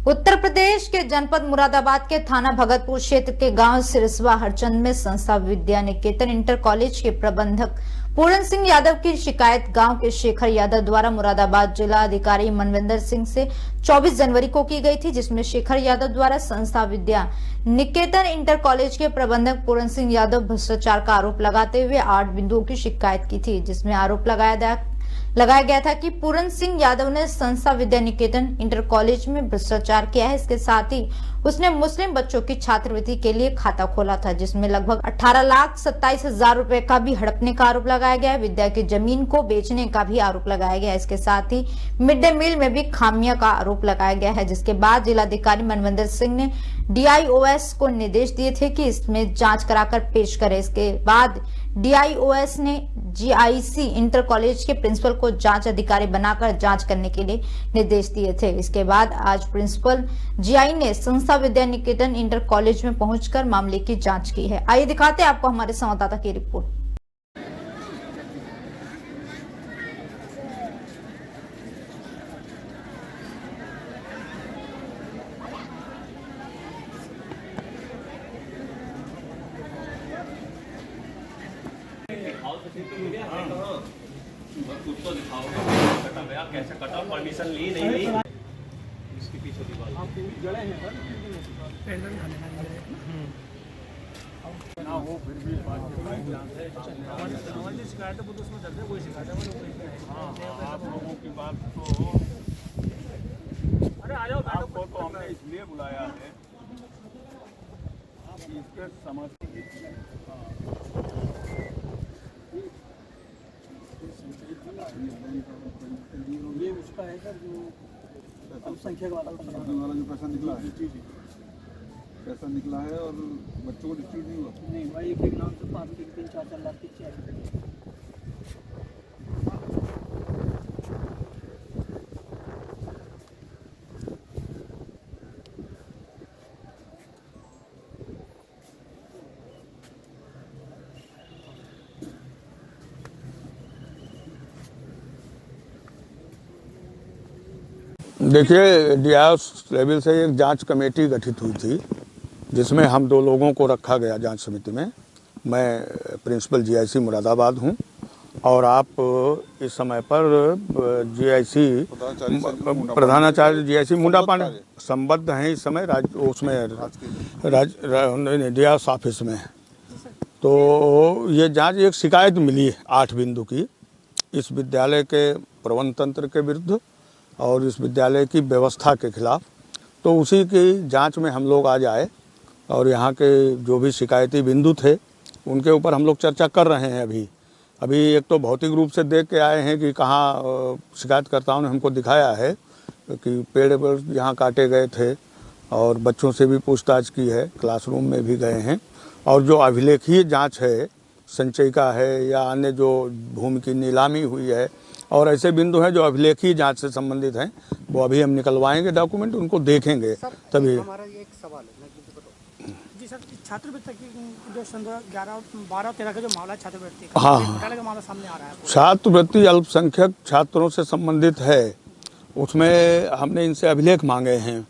उत्तर प्रदेश के जनपद मुरादाबाद के थाना भगतपुर क्षेत्र के गांव सिरसवा हरचंद में संस्था विद्या निकेतन इंटर कॉलेज के प्रबंधक पूरन सिंह यादव की शिकायत गांव के शेखर यादव द्वारा मुरादाबाद जिला अधिकारी मनविंदर सिंह से 24 जनवरी को की गई थी, जिसमें शेखर यादव द्वारा संस्था विद्या निकेतन इंटर कॉलेज के प्रबंधक पूरन सिंह यादव भ्रष्टाचार का आरोप लगाते हुए 8 बिंदुओं की शिकायत की थी, जिसमें आरोप लगाया गया था कि पूरन सिंह यादव ने संस्था विद्या निकेतन इंटर कॉलेज में भ्रष्टाचार किया है। इसके साथ ही उसने मुस्लिम बच्चों की छात्रवृत्ति के लिए खाता खोला था, जिसमें लगभग 18,27,000 रुपए का भी हड़पने का आरोप लगाया गया है। विद्या की जमीन को बेचने का भी आरोप लगाया गया है। इसके साथ ही मिड डे मील में भी खामियां का आरोप लगाया गया है, जिसके बाद जिलाधिकारी मनविंदर सिंह ने DIOS को निर्देश दिए थे कि इसमें जांच कराकर पेश करे। इसके बाद DIOS ने GIC इंटर कॉलेज के प्रिंसिपल को जांच अधिकारी बनाकर जांच करने के लिए निर्देश दिए थे। इसके बाद आज प्रिंसिपल GI ने संस्था विद्या निकेतन इंटर कॉलेज में पहुंचकर मामले की जांच की है। आइए दिखाते हैं आपको हमारे संवाददाता की रिपोर्ट। कुछ तो दिखाओगे कटा गया, कैसे कटा, परमिशन ली नहीं ली। इसके पीछे दीवार आपके जड़े हैं पर पेंडल खाने ना हो फिर भी बात शिकायत है, उसमें दर्ज है, कोई शिकायत है। हाँ, आप लोगों की बात तो अरे आ जाओ, आपको तो हमने इसलिए बुलाया है इसके समझ ये उसका है सर, जो अल्पसंख्यक वाला जो पैसा निकला है, पैसा निकला है और बच्चों को डिस्ट्रीब्यूट नहीं हुआ। नहीं भाई, एक नाम से 5-3-4 लाख की चाहिए। देखिए, DIOS लेवल से एक जांच कमेटी गठित हुई थी, जिसमें हम 2 लोगों को रखा गया जांच समिति में। मैं प्रिंसिपल GIC मुरादाबाद हूं और आप इस समय पर GIC प्रधानाचार्य GIC मुंडापानी संबद्ध हैं इस समय उसमें DIOS ऑफिस में। तो ये जांच एक शिकायत मिली है 8 बिंदु की इस विद्यालय के प्रबंध तंत्र के विरुद्ध और इस विद्यालय की व्यवस्था के खिलाफ। तो उसी की जांच में हम लोग आज आए और यहाँ के जो भी शिकायती बिंदु थे उनके ऊपर हम लोग चर्चा कर रहे हैं। अभी एक तो भौतिक रूप से देख के आए हैं कि कहाँ शिकायतकर्ताओं ने हमको दिखाया है कि पेड़ यहाँ काटे गए थे और बच्चों से भी पूछताछ की है, क्लासरूम में भी गए हैं। और जो अभिलेखीय जाँच है, संचयिका है या अन्य जो भूमि की नीलामी हुई है और ऐसे बिंदु हैं जो अभिलेखीय जांच से संबंधित हैं, वो अभी हम निकलवाएंगे डॉक्यूमेंट, उनको देखेंगे तभी। हमारा एक सवाल है जी सर, छात्रवृत्ति की जो 11-12-13 का जो मामला छात्रवृत्ति का, हाँ, घोटाले का मामला सामने आ रहा है। छात्रवृत्ति अल्पसंख्यक छात्रों से संबंधित है, उसमें हमने इनसे अभिलेख मांगे हैं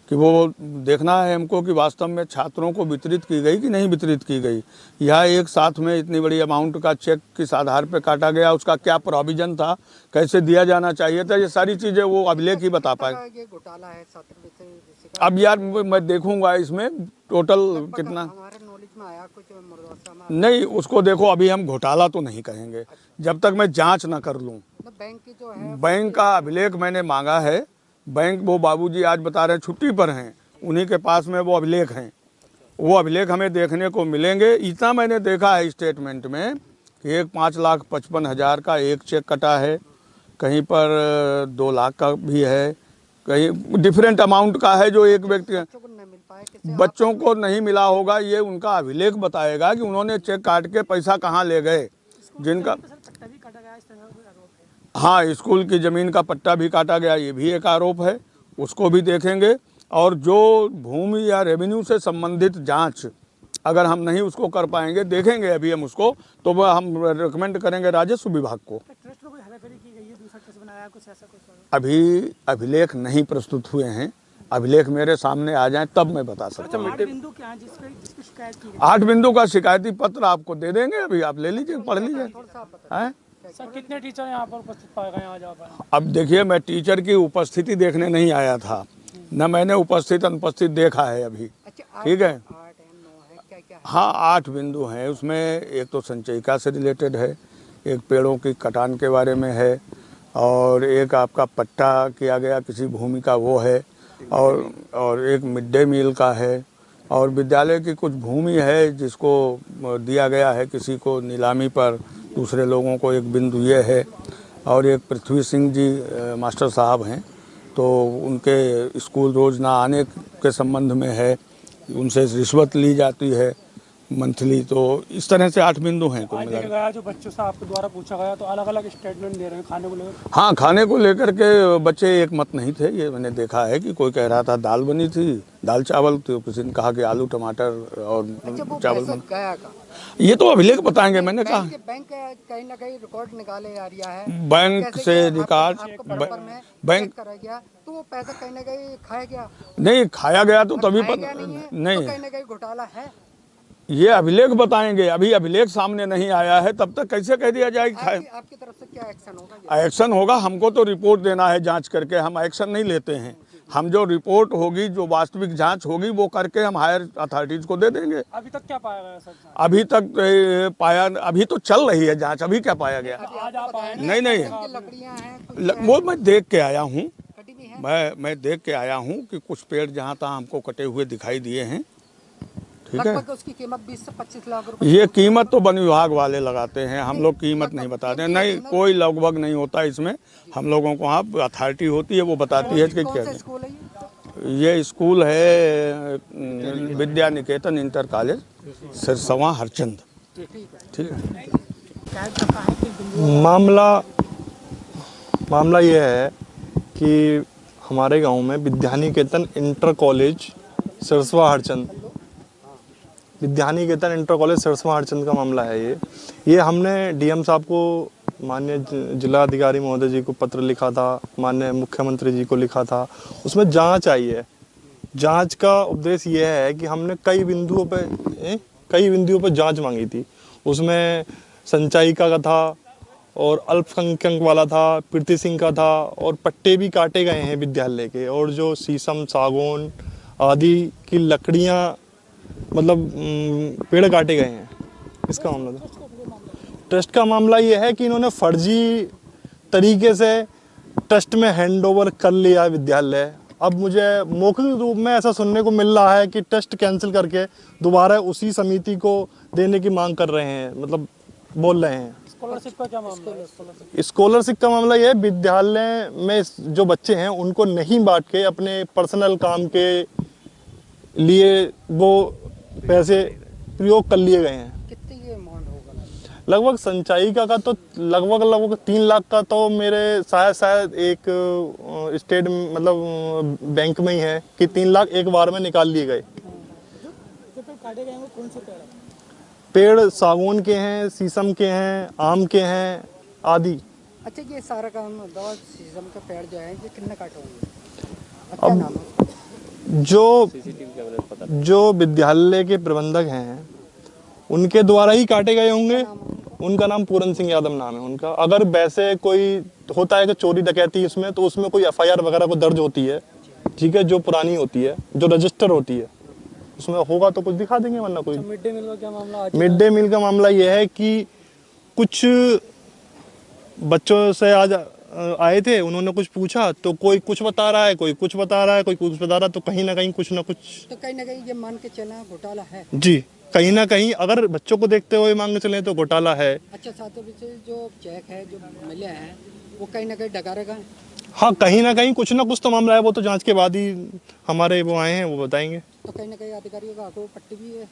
कि वो देखना है हमको कि वास्तव में छात्रों को वितरित की गई कि नहीं वितरित की गई। यह एक साथ में इतनी बड़ी अमाउंट का चेक किस आधार पर काटा गया, उसका क्या प्रोविजन था, कैसे दिया जाना चाहिए था, ये सारी चीज़ें वो अभिलेख ही बता पाएगा। ये घोटाला है छात्रवृत्ति। अब यार मैं देखूंगा इसमें टोटल कितना हमारे नॉलेज में आया कुछ नहीं, उसको देखो, अभी हम घोटाला तो नहीं कहेंगे जब तक मैं जाँच न कर लूँ। बैंक की जो है, बैंक का अभिलेख मैंने मांगा है। बैंक वो बाबूजी आज बता रहे हैं छुट्टी पर हैं, उन्हीं के पास में वो अभिलेख हैं, वो अभिलेख हमें देखने को मिलेंगे। इतना मैंने देखा है स्टेटमेंट में कि एक 5,55,000 का एक चेक कटा है, कहीं पर 2 लाख का भी है, कहीं डिफरेंट अमाउंट का है जो एक व्यक्ति बच्चों को नहीं मिला होगा। ये उनका अभिलेख बताएगा कि उन्होंने चेक काट के पैसा कहाँ ले गए। जिनका हाँ, स्कूल की ज़मीन का पट्टा भी काटा गया, ये भी एक आरोप है, उसको भी देखेंगे। और जो भूमि या रेवेन्यू से संबंधित जांच अगर हम नहीं उसको कर पाएंगे, देखेंगे अभी हम उसको, तो वह हम रिकमेंड करेंगे राजस्व विभाग को। अभी अभिलेख नहीं प्रस्तुत हुए हैं, अभिलेख मेरे सामने आ जाएं तब मैं बता सकता हूँ। 8 बिंदु क्या है जिसकी शिकायत की गई? 8 बिंदु का शिकायती पत्र आपको दे देंगे, अभी आप ले लीजिए, पढ़ लीजिए। हैं? सर कितने टीचर यहाँ पर उपस्थित पाए गए आज आप? अब देखिए, मैं टीचर की उपस्थिति देखने नहीं आया था, न मैंने उपस्थित अनुपस्थित देखा है अभी। ठीक है, हाँ 8 बिंदु हैं। उसमें एक तो संचयिका से रिलेटेड है, एक पेड़ों की कटान के बारे में है, और एक आपका पट्टा किया गया किसी भूमि का वो है, और एक मिड डे मील का है, और विद्यालय की कुछ भूमि है जिसको दिया गया है किसी को नीलामी पर, दूसरे लोगों को, एक बिंदु ये है। और एक पृथ्वी सिंह जी मास्टर साहब हैं, तो उनके स्कूल रोज ना आने के संबंध में है, उनसे रिश्वत ली जाती है मंथली। तो इस तरह से 8 बिंदु हैं कुल आज मिला देखा गया जो बच्चों से आपके द्वारा पूछा गया तो अलग अलग स्टेटमेंट दे रहे हैं खाने को लेकर। हाँ, खाने को लेकर के बच्चे एक मत नहीं थे। ये मैंने देखा है कि कोई कह रहा था दाल बनी थी, दाल चावल, तो किसी ने कहा कि आलू टमाटर और चावल बन। ये तो अभिलेख बताएंगे, मैंने कहा बैंक कहीं ना कहीं रिकॉर्ड निकाले आ रहा है, बैंक से रिकॉर्ड, बैंक करा गया तो वो पैसा कहीं ना कहीं खाया गया नहीं, खाया गया तो तभी नहीं है, नहीं, तो कहीं ना कहीं घोटाला है। ये अभिलेख बताएंगे, अभी अभिलेख सामने नहीं आया है, तब तक कैसे कह दिया जाए खाए। आपकी तरफ से क्या एक्शन होगा? एक्शन होगा, हमको तो रिपोर्ट देना है जांच करके, हम एक्शन नहीं लेते हैं। हम जो रिपोर्ट होगी, जो वास्तविक जांच होगी, वो करके हम हायर अथॉरिटीज को दे देंगे। अभी तक क्या पाया गया सर? अभी तक पाया, अभी तो चल रही है जांच, अभी क्या पाया गया? आज आप आए नहीं, लकड़ियां हैं, वो मैं देख के आया हूँ, कटी भी है। मैं देख के आया हूँ कि कुछ पेड़ जहाँ तहाँ हमको कटे हुए दिखाई दिए हैं। ठीक है, लगभग उसकी कीमत 20 से 25 लाख रुपए। ये कीमत तो वन विभाग वाले लगाते हैं, हम लोग कीमत नहीं बताते। नहीं, कोई लगभग नहीं होता इसमें, हम लोगों को वहाँ अथॉरिटी होती है, वो बताती है कि क्या। स्कूल है ये स्कूल है विद्या निकेतन इंटर कॉलेज, सिरसवा हरचंद। ठीक है। मामला ये है कि हमारे गांव में Vidya Niketan inter college सिरसवा Harchand, Vidya Niketan inter college सिरसवा Harchand का मामला है। ये हमने डीएम साहब को, माननीय जिलाधिकारी महोदय जी को पत्र लिखा था, माननीय मुख्यमंत्री जी को लिखा था। उसमें जांच आई है। जांच का उद्देश्य ये है कि हमने कई बिंदुओं पे जांच मांगी थी। उसमें संचयिका का था, और अल्पसंख्यक वाला था, पृथ्वी सिंह का था, और पट्टे भी काटे गए हैं विद्यालय के, और जो शीशम, सागौन आदि की लकड़ियाँ, मतलब पेड़ काटे गए हैं। इसका मामला था। ट्रस्ट का मामला ये है कि इन्होंने फर्जी तरीके से ट्रस्ट में हैंडओवर कर लिया विद्यालय। अब मुझे मौखिक रूप में ऐसा सुनने को मिल रहा है कि ट्रस्ट कैंसिल करके दोबारा उसी समिति को देने की मांग कर रहे हैं, मतलब बोल रहे हैं। स्कॉलरशिप का क्या मामला है? स्कॉलरशिप का मामला ये है, विद्यालय में जो बच्चे हैं उनको नहीं बांट के अपने पर्सनल काम के लिए वो पैसे प्रयोग कर लिए गए हैं। कितनी ये अमाउंट होगा? लगभग संचयिका का तो लगभग 3 लाख का तो मेरे शायद एक स्टेट, मतलब बैंक में ही है कि 3 लाख एक बार में निकाल लिए गए। जो पेड़ काटे गए हैं वो कौन से पेड़ हैं? पेड़ सागौन के हैं, शीशम के हैं, आम के हैं आदि। अच्छा, ये सारा काम दवा सीजन का पेड़ जो है ये कितने काटे होंगे? अब जो विद्यालय के प्रबंधक हैं उनके द्वारा ही काटे गए होंगे। उनका नाम पूरन सिंह यादव नाम है उनका। अगर वैसे कोई होता है कि चोरी डकैती इसमें, तो उसमें कोई एफआईआर वगैरह को दर्ज होती है, ठीक है, जो पुरानी होती है, जो रजिस्टर होती है, उसमें होगा तो कुछ दिखा देंगे, वरना कोई। मिड डे मील का क्या मामला? मिड डे मील का मामला यह है कि कुछ बच्चों से आज आए थे, उन्होंने कुछ पूछा तो कोई कुछ बता रहा है, कोई कुछ बता रहा है, कोई कुछ बता रहा है, तो कहीं ना कहीं कुछ ना कुछ, तो कहीं ना कहीं ये मान के चला घोटाला है। जी, कहीं ना कहीं अगर बच्चों को देखते हुए मांग चले तो घोटाला है। अच्छा, सातों में से जो चेक है जो मिले हैं वो कहीं ना कहीं डकारेगा। हाँ, कहीं ना कहीं कुछ ना कुछ तो मामला है, वो तो जांच के बाद ही हमारे वो आए हैं, वो बताएंगे। तो कहीं ना कहीं अधिकारियों का आंखों पट्टी भी है।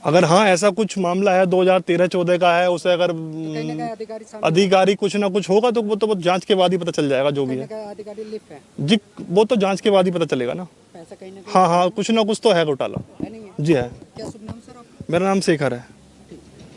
अगर हाँ ऐसा कुछ मामला है 2013-14 का है, उसे अगर कहीं ना कहीं अधिकारी कुछ ना कुछ होगा तो वो जांच के बाद ही पता चल जाएगा जो भी है। अधिकारी लिप है जी, वो तो जांच के बाद ही पता चलेगा ना। पैसा कहीं ना कहीं हाँ, कुछ ना कुछ तो है घोटाला। है नहीं है? जी है। क्या शुभ नाम सर आपका? मेरा नाम शेखर है।